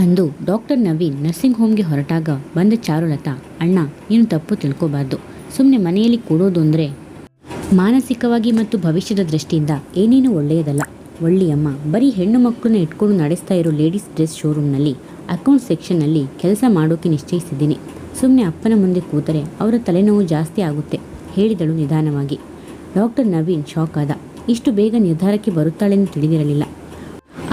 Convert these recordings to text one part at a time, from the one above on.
ಅಂದು doctor Naveen nursing ಹೋಮ್ಗೆ ಹೊರಟಾಗ ಬಂದ ಚಾರುಲತಾ, ಅಣ್ಣ ನೀನು ತಪ್ಪು ತಿಳ್ಕೋಬಾರ್ದು. ಸುಮ್ಮನೆ ಮನೆಯಲ್ಲಿ ಕೂಡೋದು ಅಂದರೆ ಮಾನಸಿಕವಾಗಿ ಮತ್ತು ಭವಿಷ್ಯದ ದೃಷ್ಟಿಯಿಂದ ಏನೇನೂ ಒಳ್ಳೆಯದಲ್ಲ. ಒಳ್ಳೆಯಮ್ಮ ಬರೀ ಹೆಣ್ಣು ಮಕ್ಕಳನ್ನ ಇಟ್ಕೊಂಡು ನಡೆಸ್ತಾ ಇರೋ ಲೇಡೀಸ್ ಡ್ರೆಸ್ ಶೋರೂಮ್ನಲ್ಲಿ ಅಕೌಂಟ್ ಸೆಕ್ಷನ್ನಲ್ಲಿ ಕೆಲಸ ಮಾಡೋಕೆ ನಿಶ್ಚಯಿಸಿದ್ದೀನಿ. ಸುಮ್ಮನೆ ಅಪ್ಪನ ಮುಂದೆ ಕೂತರೆ ಅವರ ತಲೆನೋವು ಜಾಸ್ತಿ ಆಗುತ್ತೆ, ಹೇಳಿದಳು ನಿಧಾನವಾಗಿ. ಡಾಕ್ಟರ್ ನವೀನ್ ಶಾಕ್ ಆದ. ಇಷ್ಟು ಬೇಗ ನಿರ್ಧಾರಕ್ಕೆ ಬರುತ್ತಾಳೆಂದು ತಿಳಿದಿರಲಿಲ್ಲ.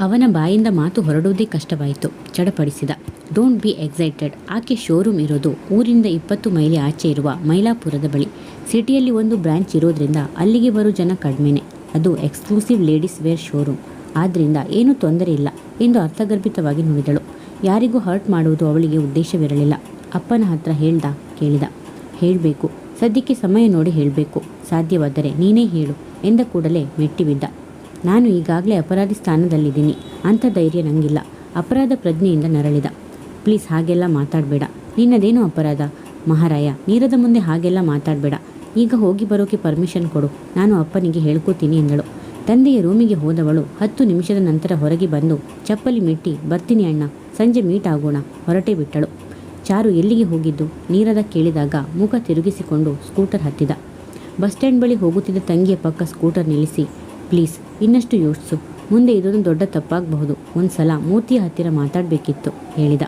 ಅವನ ಬಾಯಿಂದ ಮಾತು ಹೊರಡುವುದೇ ಕಷ್ಟವಾಯಿತು. ಚಡಪಡಿಸಿದ. Don't be excited. ಆಕೆ ಶೋರೂಮ್ ಇರೋದು ಊರಿಂದ 20 ಮೈಲಿ ಆಚೆ ಇರುವ ಮೈಲಾಪುರದ ಬಳಿ. ಸಿಟಿಯಲ್ಲಿ ಒಂದು ಬ್ರಾಂಚ್ ಇರೋದ್ರಿಂದ ಅಲ್ಲಿಗೆ ಬರೋ ಜನ ಕಡಿಮೆನೆ. ಅದು ಎಕ್ಸ್ಕ್ಲೂಸಿವ್ ಲೇಡೀಸ್ ವೇರ್ ಶೋರೂಮ್. ಆದ್ದರಿಂದ ಏನೂ ತೊಂದರೆ ಇಲ್ಲ ಎಂದು ಅರ್ಥಗರ್ಭಿತವಾಗಿ ನುಡಿದಳು. ಯಾರಿಗೂ ಹರ್ಟ್ ಮಾಡುವುದು ಅವಳಿಗೆ ಉದ್ದೇಶವಿರಲಿಲ್ಲ. ಅಪ್ಪನ ಹತ್ರ ಕೇಳಿದ. ಹೇಳಬೇಕು, ಸದ್ಯಕ್ಕೆ ಸಮಯ ನೋಡಿ ಹೇಳಬೇಕು. ಸಾಧ್ಯವಾದರೆ ನೀನೇ ಹೇಳು ಎಂದ ಕೂಡಲೇ ಮೆಟ್ಟಿಬಿದ್ದ. ನಾನು ಈಗಾಗಲೇ ಅಪರಾಧಿ ಸ್ಥಾನದಲ್ಲಿದ್ದೀನಿ, ಅಂಥ ಧೈರ್ಯ ನನಗಿಲ್ಲ. ಅಪರಾಧ ಪ್ರಜ್ಞೆಯಿಂದ ನರಳಿದ. ಪ್ಲೀಸ್ ಹಾಗೆಲ್ಲ ಮಾತಾಡಬೇಡ. ನಿನ್ನದೇನು ಅಪರಾಧ ಮಹಾರಾಯ? ನೀರದ ಮುಂದೆ ಹಾಗೆಲ್ಲ ಮಾತಾಡಬೇಡ. ಈಗ ಹೋಗಿ ಬರೋಕೆ ಪರ್ಮಿಷನ್ ಕೊಡು, ನಾನು ಅಪ್ಪನಿಗೆ ಹೇಳ್ಕೋತೀನಿ ಎಂದಳು. ತಂದೆಯ ರೂಮಿಗೆ ಹೋದವಳು 10 ನಿಮಿಷದ ನಂತರ ಹೊರಗೆ ಬಂದು ಚಪ್ಪಲಿ ಮೆಟ್ಟಿ, ಬರ್ತೀನಿ ಅಣ್ಣ, ಸಂಜೆ ಮೀಟ್ ಆಗೋಣ, ಹೊರಟೇ ಬಿಟ್ಟಳು. ಚಾರು ಎಲ್ಲಿಗೆ ಹೋಗಿದ್ದು? ನೀರದ ಕೇಳಿದಾಗ ಮುಖ ತಿರುಗಿಸಿಕೊಂಡು ಸ್ಕೂಟರ್ ಹತ್ತಿದ. ಬಸ್ ಸ್ಟ್ಯಾಂಡ್ ಬಳಿ ಹೋಗುತ್ತಿದ್ದ ತಂಗಿಯ ಪಕ್ಕ ಸ್ಕೂಟರ್ ನಿಲ್ಲಿಸಿ, ಪ್ಲೀಸ್ ಇನ್ನಷ್ಟು ಯೋಚಿಸು, ಮುಂದೆ ಇದೊಂದು ದೊಡ್ಡ ತಪ್ಪಾಗಬಹುದು. ಒಂದು ಸಲ ಮೂರ್ತಿಯ ಹತ್ತಿರ ಮಾತಾಡಬೇಕಿತ್ತು ಹೇಳಿದ.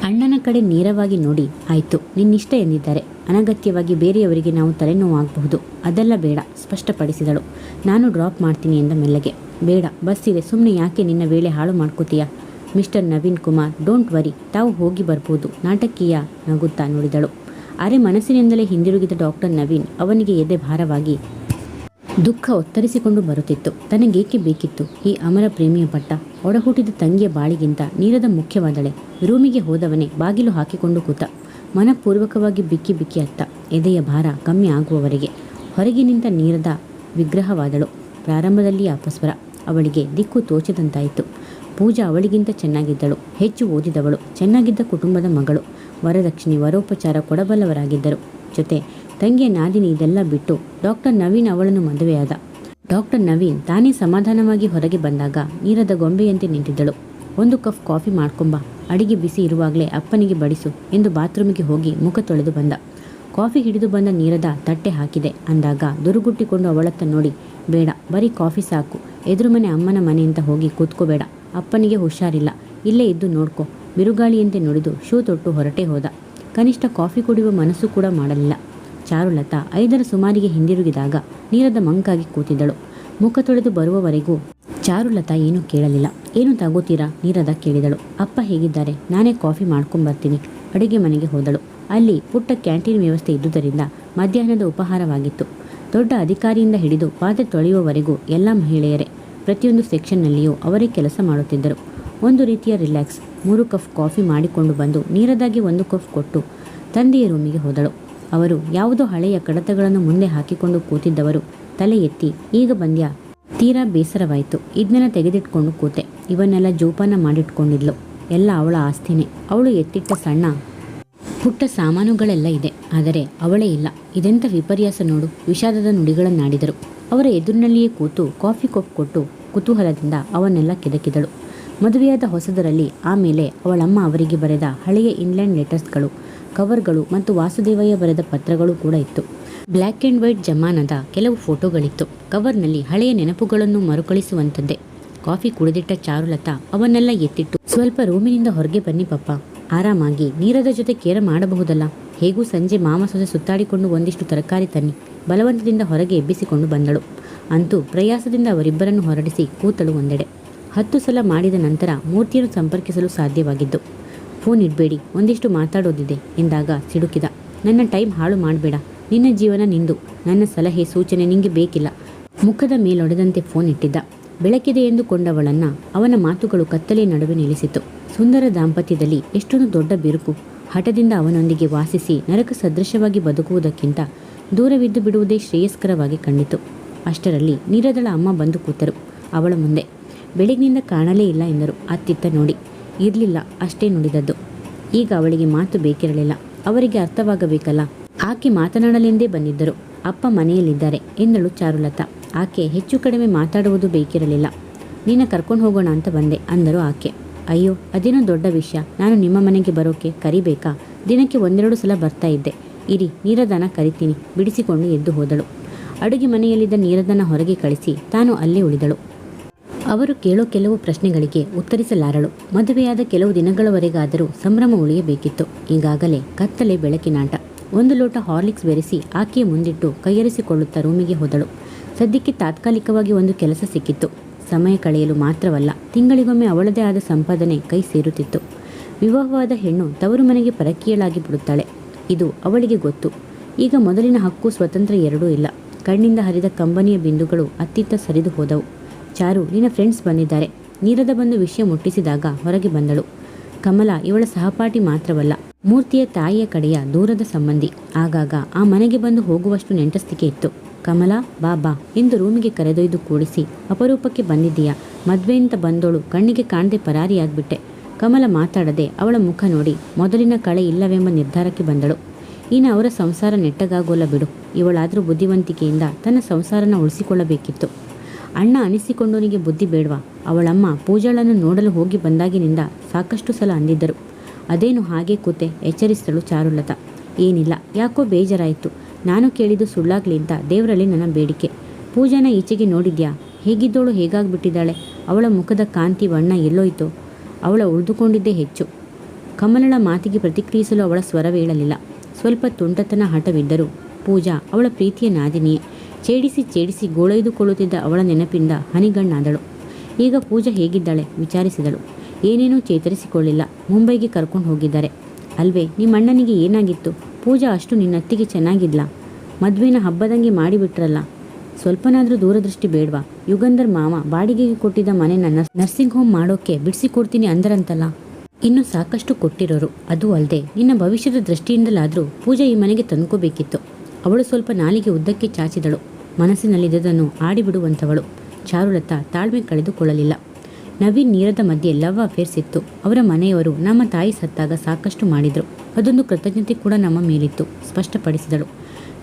ಅಣ್ಣನ ಕಡೆ ನೇರವಾಗಿ ನೋಡಿ, ಆಯಿತು ನಿನ್ನಿಷ್ಟ ಎಂದಿದ್ದಾರೆ. ಅನಗತ್ಯವಾಗಿ ಬೇರೆಯವರಿಗೆ ನಾವು ತಲೆನೋವಾಗಬಹುದು, ಅದೆಲ್ಲ ಬೇಡ ಸ್ಪಷ್ಟಪಡಿಸಿದಳು. ನಾನು ಡ್ರಾಪ್ ಮಾಡ್ತೀನಿ ಎಂದ ಮೆಲ್ಲಗೆ. ಬೇಡ, ಬಸ್ ಇದೆ, ಸುಮ್ಮನೆ ಯಾಕೆ ನಿನ್ನ ವೇಳೆ ಹಾಳು ಮಾಡ್ಕೋತೀಯಾ? Mister Naveen Kumar, don't worry, ತಾವು ಹೋಗಿ ಬರ್ಬೋದು, ನಾಟಕೀಯ ನಗುತ್ತಾ ನುಡಿದಳು. ಅರೆ ಮನಸ್ಸಿನಿಂದಲೇ ಹಿಂದಿರುಗಿದ ಡಾಕ್ಟರ್ ನವೀನ್ ಅವನಿಗೆ ಎದೆ ಭಾರವಾಗಿ ದುಃಖ ಒತ್ತರಿಸಿಕೊಂಡು ಬರುತ್ತಿತ್ತು. ತನಗೇಕೆ ಬೇಕಿತ್ತು ಈ ಅಮರ ಪ್ರೇಮಿಯ ಪಟ್ಟ? ಒಡಹುಟ್ಟಿದ ತಂಗಿಯ ಬಾಳಿಗಿಂತ ನೀರದ ಮುಖ್ಯವಾದಳೆ. ರೂಮಿಗೆ ಹೋದವನೇ ಬಾಗಿಲು ಹಾಕಿಕೊಂಡು ಕೂತ. ಮನಪೂರ್ವಕವಾಗಿ ಬಿಕ್ಕಿ ಬಿಕ್ಕಿ ಅತ್ತ. ಎದೆಯ ಭಾರ ಕಮ್ಮಿ ಆಗುವವರೆಗೆ ಹೊರಗೆ ನಿಂತ ನೀರದ ವಿಗ್ರಹವಾದಳು. ಪ್ರಾರಂಭದಲ್ಲಿ ಅಪಸ್ವರ. ಅವಳಿಗೆ ದಿಕ್ಕು ತೋಚದಂತಾಯಿತು. ಪೂಜಾ ಅವಳಿಗಿಂತ ಚೆನ್ನಾಗಿದ್ದಳು, ಹೆಚ್ಚು ಓದಿದವಳು, ಚೆನ್ನಾಗಿದ್ದ ಕುಟುಂಬದ ಮಗಳು. ವರದಕ್ಷಿಣೆ ವರೋಪಚಾರ ಕೊಡಬಲ್ಲವರಾಗಿದ್ದರು. ಜೊತೆ ತಂಗಿಯ ನಾದಿನಿ ಇದೆಲ್ಲ ಬಿಟ್ಟು ಡಾಕ್ಟರ್ ನವೀನ್ ಅವಳನ್ನು ಮದುವೆಯಾದ. ಡಾಕ್ಟರ್ ನವೀನ್ ತಾನೇ ಸಮಾಧಾನವಾಗಿ ಹೊರಗೆ ಬಂದಾಗ ನೀರದ ಗೊಂಬೆಯಂತೆ ನಿಂತಿದ್ದಳು. ಒಂದು ಕಪ್ ಕಾಫಿ ಮಾಡ್ಕೊಂಬ, ಅಡಿಗೆ ಬಿಸಿ ಇರುವಾಗಲೇ ಅಪ್ಪನಿಗೆ ಬಡಿಸು ಎಂದು ಬಾತ್ರೂಮಿಗೆ ಹೋಗಿ ಮುಖ ತೊಳೆದು ಬಂದ. ಕಾಫಿ ಹಿಡಿದು ಬಂದ ನೀರದ ತಟ್ಟೆ ಹಾಕಿದೆ ಅಂದಾಗ ದುರುಗುಟ್ಟಿಕೊಂಡು ಅವಳತ್ತ ನೋಡಿ, ಬೇಡ ಬರೀ ಕಾಫಿ ಸಾಕು, ಎದುರು ಮನೆ ಅಮ್ಮನ ಮನೆ ಅಂತ ಹೋಗಿ ಕೂತ್ಕೋಬೇಡ, ಅಪ್ಪನಿಗೆ ಹುಷಾರಿಲ್ಲ, ಇಲ್ಲೇ ಇದ್ದು ನೋಡ್ಕೊ, ಬಿರುಗಾಳಿಯಂತೆ ನುಡಿದು ಶೂ ತೊಟ್ಟು ಹೊರಟೇ ಹೋದ. ಕನಿಷ್ಠ ಕಾಫಿ ಕುಡಿಯುವ ಮನಸ್ಸು ಕೂಡ ಮಾಡಲಿಲ್ಲ. ಚಾರುಲತಾ 5ರ ಸುಮಾರಿಗೆ ಹಿಂದಿರುಗಿದಾಗ ನೀರದ ಮಂಕಾಗಿ ಕೂತಿದ್ದಳು. ಮುಖ ತೊಳೆದು ಬರುವವರೆಗೂ ಚಾರುಲತಾ ಏನೂ ಕೇಳಲಿಲ್ಲ. ಏನು ತಗೋತೀರಾ? ನೀರದ ಕೇಳಿದಳು. ಅಪ್ಪ ಹೇಗಿದ್ದಾರೆ? ನಾನೇ ಕಾಫಿ ಮಾಡ್ಕೊಂಬರ್ತೀನಿ. ಅಡುಗೆ ಮನೆಗೆ ಹೋದಳು. ಅಲ್ಲಿ ಪುಟ್ಟ ಕ್ಯಾಂಟೀನ್ ವ್ಯವಸ್ಥೆ ಇದ್ದುದರಿಂದ ಮಧ್ಯಾಹ್ನದ ಉಪಹಾರವಾಗಿತ್ತು. ದೊಡ್ಡ ಅಧಿಕಾರಿಯಿಂದ ಹಿಡಿದು ಪಾತ್ರೆ ತೊಳೆಯುವವರೆಗೂ ಎಲ್ಲ ಮಹಿಳೆಯರೇ. ಪ್ರತಿಯೊಂದು ಸೆಕ್ಷನ್ನಲ್ಲಿಯೂ ಅವರೇ ಕೆಲಸ ಮಾಡುತ್ತಿದ್ದರು. ಒಂದು ರೀತಿಯ ರಿಲ್ಯಾಕ್ಸ್. 3 ಕಪ್ ಕಾಫಿ ಮಾಡಿಕೊಂಡು ಬಂದು ನೀರದಾಗಿ 1 ಕಪ್ ಕೊಟ್ಟು ತಂದೆಯ ರೂಮಿಗೆ ಹೋದಳು. ಅವರು ಯಾವುದೋ ಹಳೆಯ ಕಡತಗಳನ್ನು ಮುಂದೆ ಹಾಕಿಕೊಂಡು ಕೂತಿದ್ದವರು ತಲೆ ಎತ್ತಿ, ಈಗ ಬಂದ್ಯಾ? ತೀರಾ ಬೇಸರವಾಯಿತು. ಇದನ್ನೆಲ್ಲ ತೆಗೆದಿಟ್ಕೊಂಡು ಕೂತೆ. ಇವನ್ನೆಲ್ಲ ಜೋಪಾನ ಮಾಡಿಟ್ಕೊಂಡಿದ್ಲು. ಎಲ್ಲ ಅವಳ ಆಸ್ತಿನೇ. ಅವಳು ಎತ್ತಿಟ್ಟ ಸಣ್ಣ ಪುಟ್ಟ ಸಾಮಾನುಗಳೆಲ್ಲ ಇದೆ, ಆದರೆ ಅವಳೇ ಇಲ್ಲ. ಇದೆಂಥ ವಿಪರ್ಯಾಸ ನೋಡು, ವಿಷಾದದ ನುಡಿಗಳನ್ನಾಡಿದರು. ಅವರ ಎದುರಿನಲ್ಲಿಯೇ ಕೂತು ಕಾಫಿ ಕಪ್ ಕೊಟ್ಟು ಕುತೂಹಲದಿಂದ ಅವನ್ನೆಲ್ಲ ಕೆದಕಿದಳು. ಮದುವೆಯಾದ ಹೊಸದರಲ್ಲಿ ಆಮೇಲೆ ಅವಳಮ್ಮ ಅವರಿಗೆ ಬರೆದ ಹಳೆಯ ಇಂಗ್ಲೆಂಡ್ ಲೆಟರ್ಸ್ಗಳು, ಕವರ್ಗಳು ಮತ್ತು ವಾಸುದೇವಯ್ಯ ಬರೆದ ಪತ್ರಗಳು ಕೂಡ ಇತ್ತು. ಬ್ಲ್ಯಾಕ್ ಆ್ಯಂಡ್ ವೈಟ್ ಜಮಾನದ ಕೆಲವು ಫೋಟೋಗಳಿತ್ತು. ಕವರ್ನಲ್ಲಿ ಹಳೆಯ ನೆನಪುಗಳನ್ನು ಮರುಕಳಿಸುವಂಥದ್ದೇ. ಕಾಫಿ ಕುಡಿದಿಟ್ಟ ಚಾರುಲತಾ ಅವನ್ನೆಲ್ಲ ಎತ್ತಿಟ್ಟು, ಸ್ವಲ್ಪ ರೂಮಿನಿಂದ ಹೊರಗೆ ಬನ್ನಿ ಪಪ್ಪ, ಆರಾಮಾಗಿ ನೀರದ ಜೊತೆ ಕೇರ ಮಾಡಬಹುದಲ್ಲ. ಹೇಗೂ ಸಂಜೆ ಮಾಮ ಸೊಸೆ ಸುತ್ತಾಡಿಕೊಂಡು ಒಂದಿಷ್ಟು ತರಕಾರಿ ತನ್ನಿ. ಬಲವಂತದಿಂದ ಹೊರಗೆ ಎಬ್ಬಿಸಿಕೊಂಡು ಬಂದಳು. ಅಂತೂ ಪ್ರಯಾಸದಿಂದ ಅವರಿಬ್ಬರನ್ನು ಹೊರಡಿಸಿ ಕೂತಳು ಒಂದೆಡೆ. 10 ಸಲ ಮಾಡಿದ ನಂತರ ಮೂರ್ತಿಯನ್ನು ಸಂಪರ್ಕಿಸಲು ಸಾಧ್ಯವಾಗಿದ್ದು. ಫೋನ್ ಇಡಬೇಡಿ, ಒಂದಿಷ್ಟು ಮಾತಾಡೋದಿದೆ ಎಂದಾಗ ಸಿಡುಕಿದ. ನನ್ನ ಟೈಮ್ ಹಾಳು ಮಾಡಬೇಡ, ನಿನ್ನ ಜೀವನ ನಿಂದು, ನನ್ನ ಸಲಹೆ ಸೂಚನೆ ನಿಂಗೆ ಬೇಕಿಲ್ಲ. ಮುಖದ ಮೇಲೊಡೆದಂತೆ ಫೋನ್ ಇಟ್ಟಿದ್ದ. ಬೆಳಕಿದೆ ಎಂದುಕೊಂಡವಳನ್ನ ಅವನ ಮಾತುಗಳು ಕತ್ತಲೆಯ ನಡುವೆ ನಿಲ್ಲಿಸಿತು. ಸುಂದರ ದಾಂಪತ್ಯದಲ್ಲಿ ಎಷ್ಟೊಂದು ದೊಡ್ಡ ಬಿರುಕು. ಹಠದಿಂದ ಅವನೊಂದಿಗೆ ವಾಸಿಸಿ ನರಕ ಸದೃಶವಾಗಿ ಬದುಕುವುದಕ್ಕಿಂತ ದೂರವಿದ್ದು ಬಿಡುವುದೇ ಶ್ರೇಯಸ್ಕರವಾಗಿ ಕಂಡಿತು. ಅಷ್ಟರಲ್ಲಿ ನೀರದಳ ಅಮ್ಮ ಬಂದು ಕೂತರು ಅವಳ ಮುಂದೆ. ಬೆಳಗಿನಿಂದ ಕಾಣಲೇ ಇಲ್ಲ ಎಂದರು ಅತ್ತಿತ್ತ ನೋಡಿ. ಇರಲಿಲ್ಲ ಅಷ್ಟೇ ನುಡಿದದ್ದು. ಈಗ ಅವಳಿಗೆ ಮಾತು ಬೇಕಿರಲಿಲ್ಲ. ಅವರಿಗೆ ಅರ್ಥವಾಗಬೇಕಲ್ಲ. ಆಕೆ ಮಾತನಾಡಲೆಂದೇ ಬಂದಿದ್ದರು. ಅಪ್ಪ ಮನೆಯಲ್ಲಿದ್ದಾರೆ ಎಂದಳು ಚಾರುಲತಾ. ಆಕೆ ಹೆಚ್ಚು ಕಡಿಮೆ ಮಾತಾಡುವುದು ಬೇಕಿರಲಿಲ್ಲ. ನಿನ್ನ ಕರ್ಕೊಂಡು ಹೋಗೋಣ ಅಂತ ಬಂದೆ ಅಂದರು ಆಕೆ. ಅಯ್ಯೋ ಅದೇನೋ ದೊಡ್ಡ ವಿಷಯ, ನಾನು ನಿಮ್ಮ ಮನೆಗೆ ಬರೋಕೆ ಕರಿಬೇಕಾ? ದಿನಕ್ಕೆ ಒಂದೆರಡು ಸಲ ಬರ್ತಾ ಇದ್ದೆ. ಇರಿ, ನೀರದನ ಕರಿತೀನಿ, ಬಿಡಿಸಿಕೊಂಡು ಎದ್ದು ಹೋದಳು. ಅಡುಗೆ ಮನೆಯಲ್ಲಿದ್ದ ನೀರದನ ಹೊರಗೆ ಕಳಿಸಿ ತಾನು ಅಲ್ಲೇ ಉಳಿದಳು. ಅವರು ಕೇಳೋ ಕೆಲವು ಪ್ರಶ್ನೆಗಳಿಗೆ ಉತ್ತರಿಸಲಾರಳು. ಮದುವೆಯಾದ ಕೆಲವು ದಿನಗಳವರೆಗಾದರೂ ಸಂಭ್ರಮ ಉಳಿಯಬೇಕಿತ್ತು. ಈಗಾಗಲೇ ಕತ್ತಲೆ ಬೆಳಕಿನಾಟ. ಒಂದು ಲೋಟ ಹಾರ್ಲಿಕ್ಸ್ ಬೆರೆಸಿ ಆಕೆಯ ಮುಂದಿಟ್ಟು ಕೈಯರಿಸಿಕೊಳ್ಳುತ್ತಾ ರೂಮಿಗೆ ಹೋದಳು. ಸದ್ಯಕ್ಕೆ ತಾತ್ಕಾಲಿಕವಾಗಿ ಒಂದು ಕೆಲಸ ಸಿಕ್ಕಿತ್ತು. ಸಮಯ ಕಳೆಯಲು ಮಾತ್ರವಲ್ಲ, ತಿಂಗಳಿಗೊಮ್ಮೆ ಅವಳದೇ ಆದ ಸಂಪಾದನೆ ಕೈ ಸೇರುತ್ತಿತ್ತು. ವಿವಾಹವಾದ ಹೆಣ್ಣು ತವರು ಮನೆಗೆ ಪರಕೀಯಳಾಗಿ ಬಿಡುತ್ತಾಳೆ. ಇದು ಅವಳಿಗೆ ಗೊತ್ತು. ಈಗ ಮೊದಲಿನ ಹಕ್ಕು ಸ್ವತಂತ್ರ ಎರಡೂ ಇಲ್ಲ. ಕಣ್ಣಿಂದ ಹರಿದ ಕಂಬನಿಯ ಬಿಂದುಗಳು ಅತ್ತಿತ್ತ ಸರಿದು ಹೋದವು. ಚಾರು, ನಿನ್ನ ಫ್ರೆಂಡ್ಸ್ ಬಂದಿದ್ದಾರೆ. ನೀರದ ಬಂದು ವಿಷಯ ಮುಟ್ಟಿಸಿದಾಗ ಹೊರಗೆ ಬಂದಳು. ಕಮಲ ಇವಳ ಸಹಪಾಠಿ ಮಾತ್ರವಲ್ಲ, ಮೂರ್ತಿಯ ತಾಯಿಯ ಕಡೆಯ ದೂರದ ಸಂಬಂಧಿ. ಆಗಾಗ ಆ ಮನೆಗೆ ಬಂದು ಹೋಗುವಷ್ಟು ನೆಂಟಸ್ತಿಕೆ ಇತ್ತು. ಕಮಲ, ಬಾ ಎಂದು ರೂಮಿಗೆ ಕರೆದೊಯ್ದು ಕೂಡಿಸಿ, ಅಪರೂಪಕ್ಕೆ ಬಂದಿದ್ದೀಯಾ? ಮದ್ವೆ ಅಂತ ಬಂದೋಳು ಕಣ್ಣಿಗೆ ಕಾಣದೆ ಪರಾರಿಯಾಗ್ಬಿಟ್ಟೆ. ಕಮಲ ಮಾತಾಡದೆ ಅವಳ ಮುಖ ನೋಡಿ ಮೊದಲಿನ ಕಳೆ ಇಲ್ಲವೆಂಬ ನಿರ್ಧಾರಕ್ಕೆ ಬಂದಳು. ಇನ್ನು ಅವರ ಸಂಸಾರ ನೆಟ್ಟಗಾಗೋಲ್ಲ ಬಿಡು. ಇವಳಾದರೂ ಬುದ್ಧಿವಂತಿಕೆಯಿಂದ ತನ್ನ ಸಂಸಾರನ ಉಳಿಸಿಕೊಳ್ಳಬೇಕಿತ್ತು. ಅಣ್ಣ ಅನಿಸಿಕೊಂಡವನಿಗೆ ಬುದ್ಧಿ ಬೇಡವಾ? ಅವಳಮ್ಮ ಪೂಜಾಳನ್ನು ನೋಡಲು ಹೋಗಿ ಬಂದಾಗಿನಿಂದ ಸಾಕಷ್ಟು ಸಲ ಅಂದಿದ್ದರು. ಅದೇನು ಹಾಗೆ ಕೂತೆ, ಎಚ್ಚರಿಸಿದಳು ಚಾರುಲತಾ. ಏನಿಲ್ಲ, ಯಾಕೋ ಬೇಜಾರಾಯಿತು. ನಾನು ಕೇಳಿದ್ದು ಸುಳ್ಳಾಗ್ಲಿ ಅಂತ ದೇವರಲ್ಲಿ ನನ್ನ ಬೇಡಿಕೆ. ಪೂಜಾನ ಈಚೆಗೆ ನೋಡಿದ್ಯಾ? ಹೇಗಿದ್ದೋಳು ಹೇಗಾಗ್ಬಿಟ್ಟಿದ್ದಾಳೆ? ಅವಳ ಮುಖದ ಕಾಂತಿ ಬಣ್ಣ ಎಲ್ಲೋಯ್ತು? ಅವಳ ಉಳಿದುಕೊಂಡಿದ್ದೇ ಹೆಚ್ಚು. ಕಮಲಳ ಮಾತಿಗೆ ಪ್ರತಿಕ್ರಿಯಿಸಲು ಅವಳ ಸ್ವರವೇಳಲಿಲ್ಲ. ಸ್ವಲ್ಪ ತುಂಟತನ ಹಠವಿದ್ದರೂ ಪೂಜಾ ಅವಳ ಪ್ರೀತಿಯ ನಾದಿನಿಯೇ. ಛೇಡಿಸಿ ಗೋಳೈದುಕೊಳ್ಳುತ್ತಿದ್ದ ಅವಳ ನೆನಪಿಂದ ಹನಿಗಣ್ಣಾದಳು. ಈಗ ಪೂಜಾ ಹೇಗಿದ್ದಾಳೆ ವಿಚಾರಿಸಿದಳು. ಏನೇನೂ ಚೇತರಿಸಿಕೊಳ್ಳಿಲ್ಲ. ಮುಂಬೈಗೆ ಕರ್ಕೊಂಡು ಹೋಗಿದ್ದಾರೆ. ಅಲ್ವೇ, ನಿಮ್ಮಣ್ಣನಿಗೆ ಏನಾಗಿತ್ತು? ಪೂಜಾ ಅಷ್ಟು ನಿನ್ನತ್ತಿಗೆ ಚೆನ್ನಾಗಿದ್ಲಾ? ಮದುವೆನ ಹಬ್ಬದಂಗೆ ಮಾಡಿಬಿಟ್ರಲ್ಲ. ಸ್ವಲ್ಪನಾದರೂ ದೂರದೃಷ್ಟಿ ಬೇಡವಾ? ಯುಗಂಧರ್ ಮಾವ ಬಾಡಿಗೆಗೆ ಕೊಟ್ಟಿದ್ದ ಮನೆನ ನರ್ಸಿಂಗ್ ಹೋಮ್ ಮಾಡೋಕ್ಕೆ ಬಿಡಿಸಿಕೊಡ್ತೀನಿ ಅಂದರಂತಲ್ಲ. ಇನ್ನು ಸಾಕಷ್ಟು ಕೊಟ್ಟಿರೋರು. ಅದು ಅಲ್ಲದೆ ನಿನ್ನ ಭವಿಷ್ಯದ ದೃಷ್ಟಿಯಿಂದಲಾದರೂ ಪೂಜಾ ಈ ಮನೆಗೆ ತಂದ್ಕೋಬೇಕಿತ್ತು. ಅವಳು ಸ್ವಲ್ಪ ನಾಲಿಗೆ ಉದ್ದಕ್ಕೆ ಚಾಚಿದಳು. ಮನಸ್ಸಿನಲ್ಲಿದ್ದದನ್ನು ಆಡಿಬಿಡುವಂಥವಳು. ಚಾರುಲತಾ ತಾಳ್ಮೆ ಕಳೆದುಕೊಳ್ಳಲಿಲ್ಲ. ನವೀನ್ ನೀರದ ಮಧ್ಯೆ ಲವ್ ಅಫೇರ್ಸ್ ಇತ್ತು. ಅವರ ಮನೆಯವರು ನಮ್ಮ ತಾಯಿ ಸತ್ತಾಗ ಸಾಕಷ್ಟು ಮಾಡಿದರು. ಅದೊಂದು ಕೃತಜ್ಞತೆ ಕೂಡ ನಮ್ಮ ಮೇಲಿತ್ತು, ಸ್ಪಷ್ಟಪಡಿಸಿದಳು.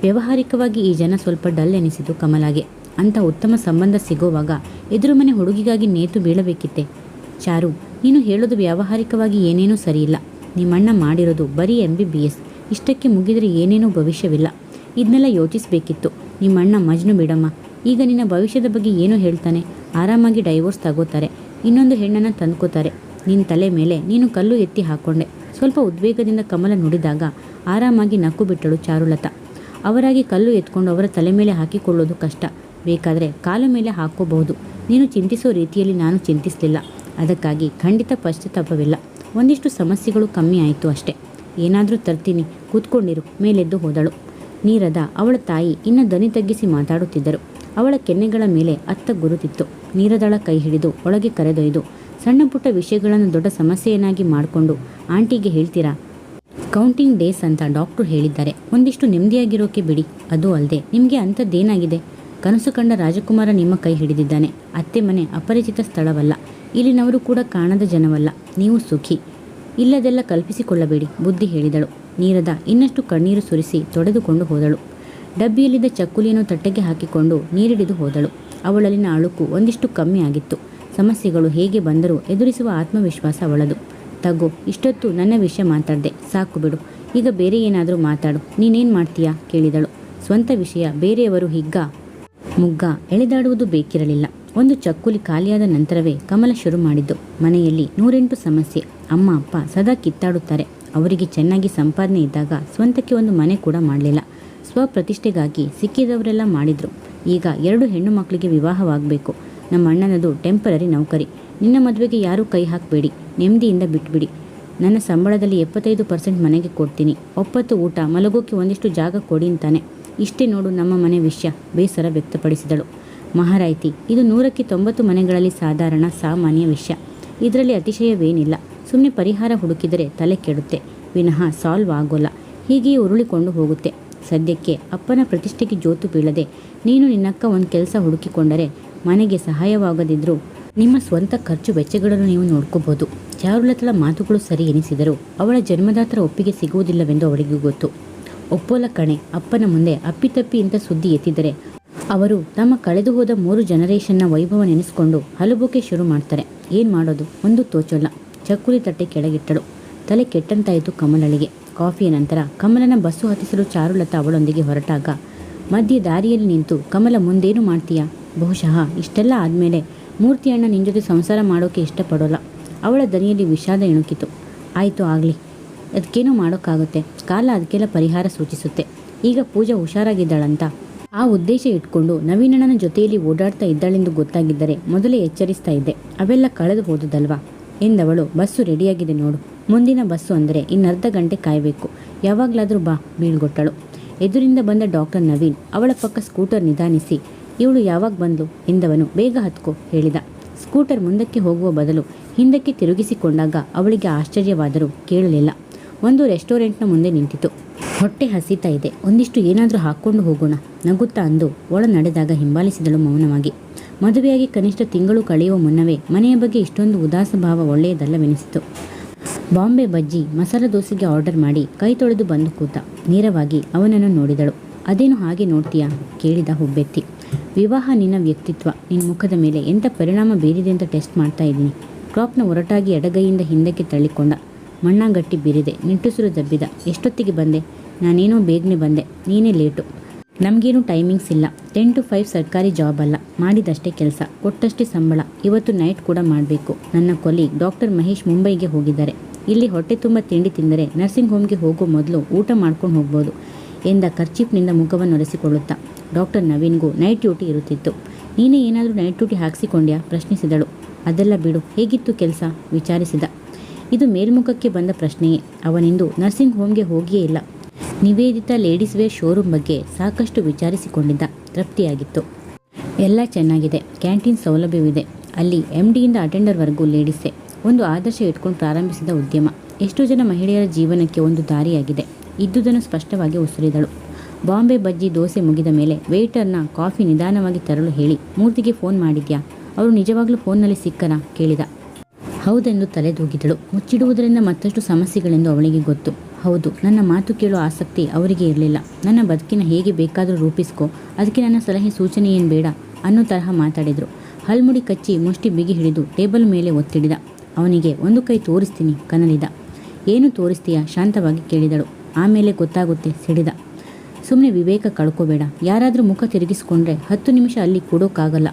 ವ್ಯಾವಹಾರಿಕವಾಗಿ ಈ ಜನ ಸ್ವಲ್ಪ ಡಲ್ ಎನಿಸಿತು ಕಮಲಾಗೆ. ಅಂಥ ಉತ್ತಮ ಸಂಬಂಧ ಸಿಗೋವಾಗ ಎದುರು ಮನೆ ಹುಡುಗಿಗಾಗಿ ನೇತು ಬೀಳಬೇಕಿತ್ತೆ. ಚಾರು, ನೀನು ಹೇಳೋದು ವ್ಯಾವಹಾರಿಕವಾಗಿ ಏನೇನೂ ಸರಿಯಿಲ್ಲ. ನಿಮ್ಮಣ್ಣ ಮಾಡಿರೋದು ಬರೀ MBBS. ಇಷ್ಟಕ್ಕೆ ಮುಗಿದರೆ ಏನೇನೂ ಭವಿಷ್ಯವಿಲ್ಲ. ಇದನ್ನೆಲ್ಲ ಯೋಚಿಸಬೇಕಿತ್ತು. ನಿಮ್ಮಣ್ಣ ಮಜ್ನು ಬಿಡಮ್ಮ. ಈಗ ನಿನ್ನ ಭವಿಷ್ಯದ ಬಗ್ಗೆ ಏನು ಹೇಳ್ತಾನೆ? ಆರಾಮಾಗಿ ಡೈವೋರ್ಸ್ ತಗೋತಾರೆ, ಇನ್ನೊಂದು ಹೆಣ್ಣನ್ನು ತಂದ್ಕೋತಾರೆ. ನಿನ್ನ ತಲೆ ಮೇಲೆ ನೀನು ಕಲ್ಲು ಎತ್ತಿ ಹಾಕ್ಕೊಂಡೆ. ಸ್ವಲ್ಪ ಉದ್ವೇಗದಿಂದ ಕಮಲ ನುಡಿದಾಗ ಆರಾಮಾಗಿ ನಕ್ಕು ಬಿಟ್ಟಳು ಚಾರುಲತಾ. ಅವರಾಗಿ ಕಲ್ಲು ಎತ್ಕೊಂಡು ಅವರ ತಲೆ ಮೇಲೆ ಹಾಕಿಕೊಳ್ಳೋದು ಕಷ್ಟ. ಬೇಕಾದರೆ ಕಾಲ ಮೇಲೆ ಹಾಕೋಬಹುದು. ನೀನು ಚಿಂತಿಸೋ ರೀತಿಯಲ್ಲಿ ನಾನು ಚಿಂತಿಸಲಿಲ್ಲ. ಅದಕ್ಕಾಗಿ ಖಂಡಿತ ಪಶ್ಚಾತ್ತಾಪವಿಲ್ಲ. ಒಂದಿಷ್ಟು ಸಮಸ್ಯೆಗಳು ಕಮ್ಮಿ ಆಯಿತು ಅಷ್ಟೆ. ಏನಾದರೂ ತರ್ತೀನಿ, ಕೂತ್ಕೊಂಡಿರು, ಮೇಲೆದ್ದು ಹೋದಳು. ನೀರದ ಅವಳ ತಾಯಿ ಇನ್ನು ದನಿ ತಗ್ಗಿಸಿ ಮಾತಾಡುತ್ತಿದ್ದರು. ಅವಳ ಕೆನ್ನೆಗಳ ಮೇಲೆ ಅತ್ತ ಗುರುತಿತ್ತು. ನೀರದಳ ಕೈ ಹಿಡಿದು ಒಳಗೆ ಕರೆದೊಯ್ದು ಸಣ್ಣ ಪುಟ್ಟ ವಿಷಯಗಳನ್ನು ದೊಡ್ಡ ಸಮಸ್ಯೆಯನ್ನಾಗಿ ಮಾಡಿಕೊಂಡು, ಆಂಟಿಗೆ ಹೇಳ್ತೀರಾ? ಕೌಂಟಿಂಗ್ ಡೇಸ್ ಅಂತ ಡಾಕ್ಟ್ರು ಹೇಳಿದ್ದಾರೆ. ಒಂದಿಷ್ಟು ನೆಮ್ಮದಿಯಾಗಿರೋಕೆ ಬಿಡಿ. ಅದು ಅಲ್ಲದೆ ನಿಮಗೆ ಅಂಥದ್ದೇನಾಗಿದೆ? ಕನಸು ಕಂಡ ರಾಜಕುಮಾರ ನಿಮ್ಮ ಕೈ ಹಿಡಿದಿದ್ದಾನೆ. ಅತ್ತೆ ಮನೆ ಅಪರಿಚಿತ ಸ್ಥಳವಲ್ಲ. ಇಲ್ಲಿನವರು ಕೂಡ ಕಾಣದ ಜನವಲ್ಲ. ನೀವು ಸುಖಿ. ಇಲ್ಲದೆಲ್ಲ ಕಲ್ಪಿಸಿಕೊಳ್ಳಬೇಡಿ, ಬುದ್ಧಿ ಹೇಳಿದಳು. ನೀರದ ಇನ್ನಷ್ಟು ಕಣ್ಣೀರು ಸುರಿಸಿ ತೊಡೆದುಕೊಂಡು ಹೋದಳು. ಡಬ್ಬಿಯಲ್ಲಿದ್ದ ಚಕ್ಕುಲಿಯನ್ನು ತಟ್ಟೆಗೆ ಹಾಕಿಕೊಂಡು ನೀರಿಡಿದು ಹೋದಳು. ಅವಳಲ್ಲಿನ ಅಳುಕು ಒಂದಿಷ್ಟು ಕಮ್ಮಿ ಆಗಿತ್ತು. ಸಮಸ್ಯೆಗಳು ಹೇಗೆ ಬಂದರೂ ಎದುರಿಸುವ ಆತ್ಮವಿಶ್ವಾಸ ಅವಳದು. ತಗೋ, ಇಷ್ಟೊತ್ತು ನನ್ನ ವಿಷಯ ಮಾತಾಡಿದೆ, ಸಾಕು ಬಿಡು. ಈಗ ಬೇರೆ ಏನಾದರೂ ಮಾತಾಡು. ನೀನೇನು ಮಾಡ್ತೀಯಾ ಕೇಳಿದಳು. ಸ್ವಂತ ವಿಷಯ ಬೇರೆಯವರು ಹಿಗ್ಗ ಮುಗ್ಗ ಎಳೆದಾಡುವುದು ಬೇಕಿರಲಿಲ್ಲ. ಒಂದು ಚಕ್ಕುಲಿ ಖಾಲಿಯಾದ ನಂತರವೇ ಕಮಲ ಶುರು ಮಾಡಿದ್ದು. ಮನೆಯಲ್ಲಿ 108 ಸಮಸ್ಯೆ. ಅಮ್ಮ ಅಪ್ಪ ಸದಾ ಕಿತ್ತಾಡುತ್ತಾರೆ. ಅವರಿಗೆ ಚೆನ್ನಾಗಿ ಸಂಪಾದನೆ ಇದ್ದಾಗ ಸ್ವಂತಕ್ಕೆ ಒಂದು ಮನೆ ಕೂಡ ಮಾಡಲಿಲ್ಲ. ಸ್ವಪ್ರತಿಷ್ಠೆಗಾಗಿ ಸಿಕ್ಕಿದವರೆಲ್ಲ ಮಾಡಿದ್ರು. ಈಗ 2 ಹೆಣ್ಣು ಮಕ್ಕಳಿಗೆ ವಿವಾಹವಾಗಬೇಕು. ನಮ್ಮ ಅಣ್ಣನದು ಟೆಂಪರರಿ ನೌಕರಿ. ನಿನ್ನ ಮದುವೆಗೆ ಯಾರೂ ಕೈ ಹಾಕಬೇಡಿ, ನೆಮ್ಮದಿಯಿಂದ ಬಿಟ್ಬಿಡಿ. ನನ್ನ ಸಂಬಳದಲ್ಲಿ 75% ಮನೆಗೆ ಕೊಡ್ತೀನಿ. ಒಪ್ಪತ್ತು ಊಟ, ಮಲಗೋಕೆ ಒಂದಿಷ್ಟು ಜಾಗ ಕೊಡಿ ಅಂತಾನೆ. ಇಷ್ಟೇ ನೋಡು ನಮ್ಮ ಮನೆ ವಿಷಯ, ಬೇಸರ ವ್ಯಕ್ತಪಡಿಸಿದಳು. ಮಹಾರಾಯ್ತಿ, ಇದು 100ಕ್ಕೆ 90 ಮನೆಗಳಲ್ಲಿ ಸಾಧಾರಣ ಸಾಮಾನ್ಯ ವಿಷಯ. ಇದರಲ್ಲಿ ಅತಿಶಯವೇನಿಲ್ಲ. ಸುಮ್ಮನೆ ಪರಿಹಾರ ಹುಡುಕಿದರೆ ತಲೆ ಕೆಡುತ್ತೆ, ವಿನಃ ಸಾಲ್ವ್ ಆಗೋಲ್ಲ. ಹೀಗೆಯೇ ಉರುಳಿಕೊಂಡು ಹೋಗುತ್ತೆ. ಸದ್ಯಕ್ಕೆ ಅಪ್ಪನ ಪ್ರತಿಷ್ಠೆಗೆ ಜೋತು ಬೀಳದೆ ನೀನು ನಿನ್ನಕ್ಕ ಒಂದು ಕೆಲಸ ಹುಡುಕಿಕೊಂಡರೆ ಮನೆಗೆ ಸಹಾಯವಾಗದಿದ್ದರೂ ನಿಮ್ಮ ಸ್ವಂತ ಖರ್ಚು ವೆಚ್ಚಗಳನ್ನು ನೀವು ನೋಡ್ಕೋಬಹುದು. ಚಾರುಲತಳ ಮಾತುಗಳು ಸರಿ ಎನಿಸಿದರೂ ಅವಳ ಜನ್ಮದಾತರ ಒಪ್ಪಿಗೆ ಸಿಗುವುದಿಲ್ಲವೆಂದು ಅವಳಿಗೂ ಗೊತ್ತು. ಒಪ್ಪೋಲ ಕಣೆ. ಅಪ್ಪನ ಮುಂದೆ ಅಪ್ಪಿತಪ್ಪಿ ಇಂಥ ಸುದ್ದಿ ಎತ್ತಿದರೆ ಅವರು ತಮ್ಮ ಕಳೆದು ಹೋದ 3 ಜನರೇಷನ್ನ ವೈಭವ ನೆನೆಸ್ಕೊಂಡು ಹಲಬೋಕೆ ಶುರು ಮಾಡ್ತಾರೆ. ಏನು ಮಾಡೋದು ಒಂದು ತೋಚೋಲ್ಲ. ಚಕ್ಕುಲಿ ತಟ್ಟೆ ಕೆಳಗಿಟ್ಟಳು. ತಲೆ ಕೆಟ್ಟಂತಾಯಿತು ಕಮಲಳಿಗೆ. ಕಾಫಿಯ ನಂತರ ಕಮಲನ ಬಸ್ಸು ಹತ್ತಿಸಲು ಚಾರುಲತಾ ಅವಳೊಂದಿಗೆ ಹೊರಟಾಗ ಮಧ್ಯೆ ದಾರಿಯಲ್ಲಿ ನಿಂತು, ಕಮಲ ಮುಂದೇನು ಮಾಡ್ತೀಯಾ? ಬಹುಶಃ ಇಷ್ಟೆಲ್ಲ ಆದಮೇಲೆ ಮೂರ್ತಿ ಅಣ್ಣ ನಿನ್ನ ಜೊತೆ ಸಂಸಾರ ಮಾಡೋಕ್ಕೆ ಇಷ್ಟಪಡೋಲ್ಲ. ಅವಳ ದನಿಯಲ್ಲಿ ವಿಷಾದ ಇಣುಕಿತು. ಆಯಿತು ಆಗಲಿ, ಅದಕ್ಕೇನೋ ಮಾಡೋಕ್ಕಾಗುತ್ತೆ. ಕಾಲ ಅದಕ್ಕೆಲ್ಲ ಪರಿಹಾರ ಸೂಚಿಸುತ್ತೆ. ಈಗ ಪೂಜಾ ಹುಷಾರಾಗಿದ್ದಾಳಂತ ಆ ಉದ್ದೇಶ ಇಟ್ಕೊಂಡು ನವೀನಣ್ಣನ ಜೊತೆಯಲ್ಲಿ ಓಡಾಡ್ತಾ ಇದ್ದಾಳೆಂದು ಗೊತ್ತಾಗಿದ್ದರೆ ಮೊದಲೇ ಎಚ್ಚರಿಸ್ತಾ ಇದ್ದೆ. ಅವೆಲ್ಲ ಕಳೆದು ಹೋದುದಲ್ವಾ ಎಂದವಳು. ಬಸ್ಸು ರೆಡಿಯಾಗಿದೆ ನೋಡು. ಮುಂದಿನ ಬಸ್ಸು ಅಂದರೆ ಇನ್ನರ್ಧ ಗಂಟೆ ಕಾಯಬೇಕು. ಯಾವಾಗಲಾದರೂ ಬಾ ಬೀಳ್ಗೊಟ್ಟಳು. ಎದುರಿಂದ ಬಂದ ಡಾಕ್ಟರ್ ನವೀನ್ ಅವಳ ಪಕ್ಕ ಸ್ಕೂಟರ್ ನಿಧಾನಿಸಿ, ಇವಳು ಯಾವಾಗ ಬಂದ್ಲು ಎಂದವನು. ಬೇಗ ಹತ್ಕೋ ಹೇಳಿದ. ಸ್ಕೂಟರ್ ಮುಂದಕ್ಕೆ ಹೋಗುವ ಬದಲು ಹಿಂದಕ್ಕೆ ತಿರುಗಿಸಿಕೊಂಡಾಗ ಅವಳಿಗೆ ಆಶ್ಚರ್ಯವಾದರೂ ಕೇಳಲಿಲ್ಲ. ಒಂದು ರೆಸ್ಟೋರೆಂಟ್ನ ಮುಂದೆ ನಿಂತಿತು. ಹೊಟ್ಟೆ ಹಸಿತಾ ಇದೆ, ಒಂದಿಷ್ಟು ಏನಾದರೂ ಹಾಕ್ಕೊಂಡು ಹೋಗೋಣ ನಗುತ್ತಾ ಅಂದು ಒಳ ನಡೆದಾಗ ಹಿಂಬಾಲಿಸಿದಳು ಮೌನವಾಗಿ. ಮದುವೆಯಾಗಿ ಕನಿಷ್ಠ ತಿಂಗಳು ಕಳೆಯುವ ಮುನ್ನವೇ ಮನೆಯ ಬಗ್ಗೆ ಇಷ್ಟೊಂದು ಉದಾಸ ಭಾವ ಒಳ್ಳೆಯದಲ್ಲವೆನಿಸಿತು. ಬಾಂಬೆ ಬಜ್ಜಿ ಮಸಾಲ ದೋಸೆಗೆ ಆರ್ಡರ್ ಮಾಡಿ ಕೈ ತೊಳೆದು ಬಂದು ಕೂತ. ನೇರವಾಗಿ ಅವನನ್ನು ನೋಡಿದಳು. ಅದೇನು ಹಾಗೆ ನೋಡ್ತೀಯಾ ಕೇಳಿದ ಹುಬ್ಬೆತ್ತಿ. ವಿವಾಹ ನಿನ್ನ ವ್ಯಕ್ತಿತ್ವ, ನಿನ್ನ ಮುಖದ ಮೇಲೆ ಎಂಥ ಪರಿಣಾಮ ಬೀರಿದೆ ಅಂತ ಟೆಸ್ಟ್ ಮಾಡ್ತಾ ಇದ್ದೀನಿ. ಕ್ರಾಪ್ನ ಒರಟಾಗಿ ಎಡಗೈಯಿಂದ ಹಿಂದಕ್ಕೆ ತಳ್ಳಿಕೊಂಡ. ಮಣ್ಣಾಗಟ್ಟಿ ಬೀರಿದೆ. ನಿಟ್ಟುಸಿರು ದಬ್ಬಿದ. ಎಷ್ಟೊತ್ತಿಗೆ ಬಂದೆ? ನಾನೇನೋ ಬೇಗನೆ ಬಂದೆ, ನೀನೇ ಲೇಟು. ನಮಗೇನು ಟೈಮಿಂಗ್ಸ್ ಇಲ್ಲ. 10 to 5 ಸರ್ಕಾರಿ ಜಾಬ್ ಅಲ್ಲ. ಮಾಡಿದಷ್ಟೇ ಕೆಲಸ, ಕೊಟ್ಟಷ್ಟೇ ಸಂಬಳ. ಇವತ್ತು ನೈಟ್ ಕೂಡ ಮಾಡಬೇಕು. ನನ್ನ ಕೊಲೀಗ್ ಡಾಕ್ಟರ್ ಮಹೇಶ್ ಮುಂಬೈಗೆ ಹೋಗಿದ್ದಾರೆ. ಇಲ್ಲಿ ಹೊಟ್ಟೆ ತುಂಬ ತಿಂಡಿ ತಿಂದರೆ ನರ್ಸಿಂಗ್ ಹೋಮ್ಗೆ ಹೋಗೋ ಮೊದಲು ಊಟ ಮಾಡ್ಕೊಂಡು ಹೋಗ್ಬೋದು ಎಂದ ಕರ್ಚೀಪ್ನಿಂದ ಮುಖವನ್ನು ಒರೆಸಿಕೊಳ್ಳುತ್ತಾ. ಡಾಕ್ಟರ್ ನವೀನ್ಗೂ ನೈಟ್ ಡ್ಯೂಟಿ ಇರುತ್ತಿತ್ತು. ನೀನೇ ಏನಾದರೂ ನೈಟ್ ಡ್ಯೂಟಿ ಹಾಕಿಸಿಕೊಂಡ್ಯಾ ಪ್ರಶ್ನಿಸಿದಳು. ಅದೆಲ್ಲ ಬಿಡು, ಹೇಗಿತ್ತು ಕೆಲಸ ವಿಚಾರಿಸಿದ. ಇದು ಮೇಲ್ಮುಖಕ್ಕೆ ಬಂದ ಪ್ರಶ್ನೆಯೇ. ಅವನಿಂದು ನರ್ಸಿಂಗ್ ಹೋಮ್ಗೆ ಹೋಗಿಯೇ ಇಲ್ಲ. ನಿವೇದಿತಾ ಲೇಡೀಸ್ ವೇರ್ ಶೋರೂಮ್ ಬಗ್ಗೆ ಸಾಕಷ್ಟು ವಿಚಾರಿಸಿಕೊಂಡಿದ್ದ. ತೃಪ್ತಿಯಾಗಿತ್ತು. ಎಲ್ಲ ಚೆನ್ನಾಗಿದೆ. ಕ್ಯಾಂಟೀನ್ ಸೌಲಭ್ಯವಿದೆ. ಅಲ್ಲಿ MDಯಿಂದ ಅಟೆಂಡರ್ವರೆಗೂ ಲೇಡೀಸೇ. ಒಂದು ಆದರ್ಶ ಇಟ್ಕೊಂಡು ಪ್ರಾರಂಭಿಸಿದ ಉದ್ಯಮ. ಎಷ್ಟೋ ಜನ ಮಹಿಳೆಯರ ಜೀವನಕ್ಕೆ ಒಂದು ದಾರಿಯಾಗಿದೆ. ಇದ್ದುದನ್ನು ಸ್ಪಷ್ಟವಾಗಿ ಉಸಿರಿದಳು. ಬಾಂಬೆ ಬಜ್ಜಿ ದೋಸೆ ಮುಗಿದ ಮೇಲೆ ವೇಟರ್ನ ಕಾಫಿ ನಿಧಾನವಾಗಿ ತರಲು ಹೇಳಿ, ಮೂರ್ತಿಗೆ ಫೋನ್ ಮಾಡಿದ್ಯಾ? ಅವರು ನಿಜವಾಗ್ಲೂ ಫೋನ್ನಲ್ಲಿ ಸಿಕ್ಕರಾ ಕೇಳಿದ. ಹೌದೆಂದು ತಲೆದೂಗಿದಳು. ಮುಚ್ಚಿಡುವುದರಿಂದ ಮತ್ತಷ್ಟು ಸಮಸ್ಯೆಗಳೆಂದು ಅವಳಿಗೆ ಗೊತ್ತು. ಹೌದು, ನನ್ನ ಮಾತು ಕೇಳೋ ಆಸಕ್ತಿ ಅವರಿಗೆ ಇರಲಿಲ್ಲ. ನನ್ನ ಬದುಕಿನ ಹೇಗೆ ಬೇಕಾದರೂ ರೂಪಿಸ್ಕೋ, ಅದಕ್ಕೆ ನನ್ನ ಸಲಹೆ ಸೂಚನೆ ಏನು ಬೇಡ ಅನ್ನೋ ತರಹ ಮಾತಾಡಿದರು. ಹಲ್ಮುಡಿ ಕಚ್ಚಿ ಮುಷ್ಟಿ ಬಿಗಿ ಹಿಡಿದು ಟೇಬಲ್ ಮೇಲೆ ಒತ್ತಿಡಿದ. ಅವನಿಗೆ ಒಂದು ಕೈ ತೋರಿಸ್ತೀನಿ ಕನಲಿದ. ಏನು ತೋರಿಸ್ತೀಯಾ ಶಾಂತವಾಗಿ ಕೇಳಿದಳು. ಆಮೇಲೆ ಗೊತ್ತಾಗುತ್ತೆ ಸಿಡಿದ. ಸುಮ್ಮನೆ ವಿವೇಕ ಕಳ್ಕೋಬೇಡ. ಯಾರಾದರೂ ಮುಖ ತಿರುಗಿಸ್ಕೊಂಡ್ರೆ 10 ನಿಮಿಷ ಅಲ್ಲಿ ಕೂಡೋಕ್ಕಾಗಲ್ಲ.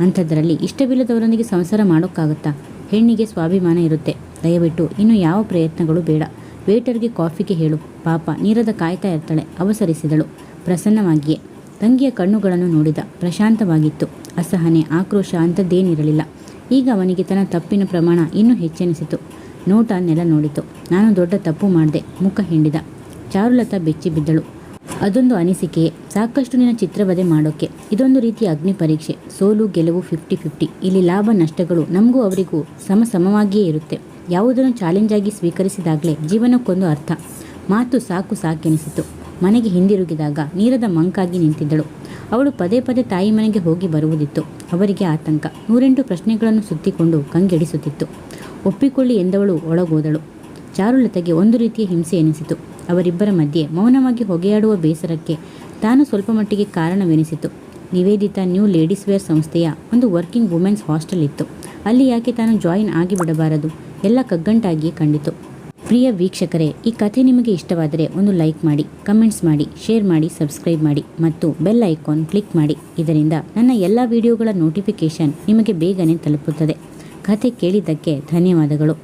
ಅಂಥದ್ರಲ್ಲಿ ಇಷ್ಟವಿಲ್ಲದವರೊಂದಿಗೆ ಸಂಸಾರ ಮಾಡೋಕ್ಕಾಗತ್ತಾ? ಹೆಣ್ಣಿಗೆ ಸ್ವಾಭಿಮಾನ ಇರುತ್ತೆ. ದಯವಿಟ್ಟು ಇನ್ನು ಯಾವ ಪ್ರಯತ್ನಗಳು ಬೇಡ. ವೇಟರ್ಗೆ ಕಾಫಿಗೆ ಹೇಳು. ಪಾಪ ನೀರದ ಕಾಯ್ತಾ ಇರ್ತಾಳೆ ಅವಸರಿಸಿದಳು ಪ್ರಸನ್ನವಾಗಿಯೇ. ತಂಗಿಯ ಕಣ್ಣುಗಳನ್ನು ನೋಡಿದ. ಪ್ರಶಾಂತವಾಗಿತ್ತು. ಅಸಹನೆ, ಆಕ್ರೋಶ ಅಂಥದ್ದೇನಿರಲಿಲ್ಲ. ಈಗ ಅವನಿಗೆ ತನ್ನ ತಪ್ಪಿನ ಪ್ರಮಾಣ ಇನ್ನೂ ಹೆಚ್ಚೆನಿಸಿತು. ನೋಟ ನೆಲ ನೋಡಿತು. ನಾನು ದೊಡ್ಡ ತಪ್ಪು ಮಾಡಿದೆ ಮುಖ ಹಿಂಡಿದ. ಚಾರುಲತಾ ಬೆಚ್ಚಿ ಬಿದ್ದಳು. ಅದೊಂದು ಅನಿಸಿಕೆಯೇ ಸಾಕಷ್ಟು ನಿನ್ನ ಚಿತ್ರವಧೆ ಮಾಡೋಕ್ಕೆ. ಇದೊಂದು ರೀತಿಯ ಅಗ್ನಿ ಪರೀಕ್ಷೆ. ಸೋಲು ಗೆಲುವು 50-50. ಇಲ್ಲಿ ಲಾಭ ನಷ್ಟಗಳು ನಮಗೂ ಅವರಿಗೂ ಸಮವಾಗಿಯೇ ಇರುತ್ತೆ. ಯಾವುದನ್ನು ಚಾಲೆಂಜ್ ಆಗಿ ಸ್ವೀಕರಿಸಿದಾಗಲೇ ಜೀವನಕ್ಕೊಂದು ಅರ್ಥ. ಮಾತು ಸಾಕೆನಿಸಿತು. ಮನೆಗೆ ಹಿಂದಿರುಗಿದಾಗ ನೀರದ ಮಂಕಾಗಿ ನಿಂತಿದ್ದಳು. ಅವಳು ಪದೇ ಪದೇ ತಾಯಿ ಮನೆಗೆ ಹೋಗಿ ಬರುವುದಿತ್ತು. ಅವರಿಗೆ ಆತಂಕ. 108 ಪ್ರಶ್ನೆಗಳನ್ನು ಸುತ್ತಿಕೊಂಡು ಕಂಗೆಡಿಸುತ್ತಿತ್ತು. ಒಪ್ಪಿಕೊಳ್ಳಿ ಎಂದವಳು ಒಳಗೋದಳು. ಚಾರುಲತೆಗೆ ಒಂದು ರೀತಿಯ ಹಿಂಸೆ ಎನಿಸಿತು. ಅವರಿಬ್ಬರ ಮಧ್ಯೆ ಮೌನವಾಗಿ ಹೊಗೆಯಾಡುವ ಬೇಸರಕ್ಕೆ ತಾನು ಸ್ವಲ್ಪ ಮಟ್ಟಿಗೆ ಕಾರಣವೆನಿಸಿತು. ನಿವೇದಿತಾ ನ್ಯೂ ಲೇಡೀಸ್ ವೇರ್ ಸಂಸ್ಥೆಯ ಒಂದು ವರ್ಕಿಂಗ್ ವುಮೆನ್ಸ್ ಹಾಸ್ಟೆಲ್ ಇತ್ತು. ಅಲ್ಲಿ ಯಾಕೆ ತಾನು ಜಾಯಿನ್ ಆಗಿ ಬಿಡಬಾರದು? ಎಲ್ಲ ಕಗ್ಗಂಟಾಗಿಯೇ ಕಂಡಿತು. ಪ್ರಿಯ ವೀಕ್ಷಕರೇ, ಈ ಕಥೆ ನಿಮಗೆ ಇಷ್ಟವಾದರೆ ಒಂದು ಲೈಕ್ ಮಾಡಿ, ಕಮೆಂಟ್ಸ್ ಮಾಡಿ, ಶೇರ್ ಮಾಡಿ, ಸಬ್ಸ್ಕ್ರೈಬ್ ಮಾಡಿ ಮತ್ತು ಬೆಲ್ ಐಕಾನ್ ಕ್ಲಿಕ್ ಮಾಡಿ. ಇದರಿಂದ ನನ್ನ ಎಲ್ಲ ವಿಡಿಯೋಗಳ ನೋಟಿಫಿಕೇಷನ್ ನಿಮಗೆ ಬೇಗನೆ ತಲುಪುತ್ತದೆ. ಕಥೆ ಕೇಳಿದ್ದಕ್ಕೆ ಧನ್ಯವಾದಗಳು.